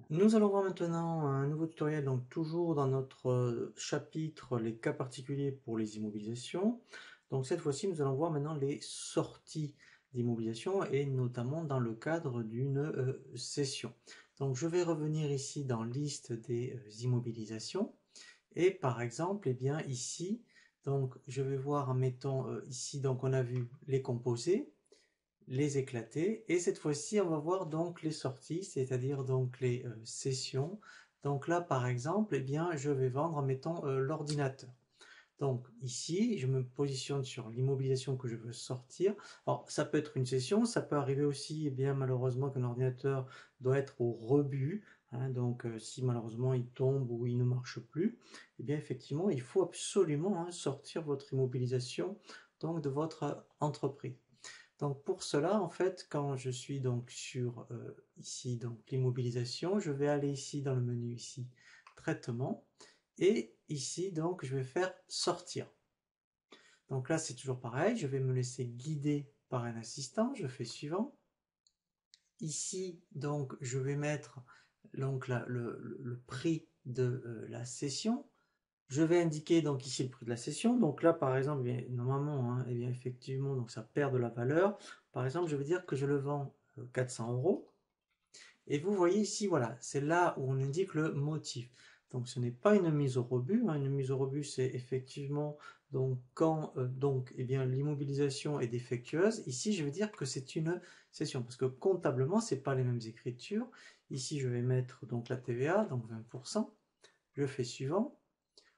Nous allons voir maintenant un nouveau tutoriel, donc toujours dans notre chapitre les cas particuliers pour les immobilisations. Donc cette fois-ci, nous allons voir maintenant les sorties d'immobilisation et notamment dans le cadre d'une cession. Donc je vais revenir ici dans liste des immobilisations et par exemple, eh bien ici, donc je vais voir, mettons ici, donc on a vu les composés, les éclater et cette fois-ci on va voir donc les sorties, c'est-à-dire donc les sessions. Donc là par exemple, eh bien je vais vendre, mettons l'ordinateur. Donc ici, je me positionne sur l'immobilisation que je veux sortir. Alors ça peut être une session, ça peut arriver aussi, eh bien malheureusement qu'un ordinateur doit être au rebut, hein. Donc si malheureusement il tombe ou il ne marche plus, eh bien effectivement il faut absolument, hein, sortir votre immobilisation donc de votre entreprise. Donc pour cela, en fait, quand je suis donc sur ici donc l'immobilisation, je vais aller ici dans le menu ici traitement et ici donc je vais faire sortir. Donc là c'est toujours pareil, je vais me laisser guider par un assistant, je fais suivant. Ici donc je vais mettre donc le prix de la session. Je vais indiquer donc ici le prix de la session. Donc là, par exemple, eh bien, normalement, hein, eh bien, effectivement, donc ça perd de la valeur. Par exemple, je vais dire que je le vends 400 euros. Et vous voyez ici, voilà, c'est là où on indique le motif. Donc ce n'est pas une mise au rebut, hein. Une mise au rebut, c'est effectivement donc quand donc eh bien l'immobilisation est défectueuse. Ici, je vais dire que c'est une cession parce que comptablement, c'est pas les mêmes écritures. Ici, je vais mettre donc la TVA, donc 20%. Je fais suivant.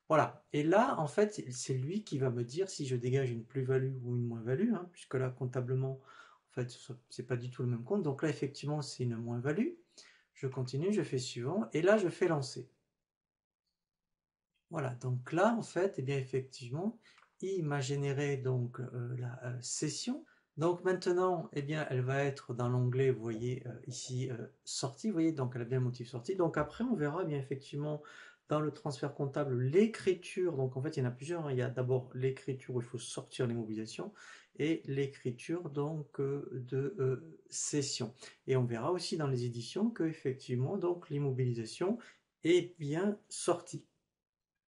Voilà. Et là, en fait, c'est lui qui va me dire si je dégage une plus-value ou une moins-value, hein, puisque là, comptablement, en fait, c'est pas du tout le même compte. Donc là, effectivement, c'est une moins-value. Je continue, je fais suivant, et là, je fais lancer. Voilà. Donc là, en fait, eh bien, effectivement, il m'a généré donc la session. Donc maintenant, eh bien, elle va être dans l'onglet, vous voyez ici, sortie, vous voyez, donc elle a bien le motif sortie. Donc après, on verra bien effectivement dans le transfert comptable l'écriture. Donc en fait, il y en a plusieurs, hein. Il y a d'abord l'écriture où il faut sortir l'immobilisation et l'écriture donc de cession. Et on verra aussi dans les éditions que effectivement donc l'immobilisation est bien sortie.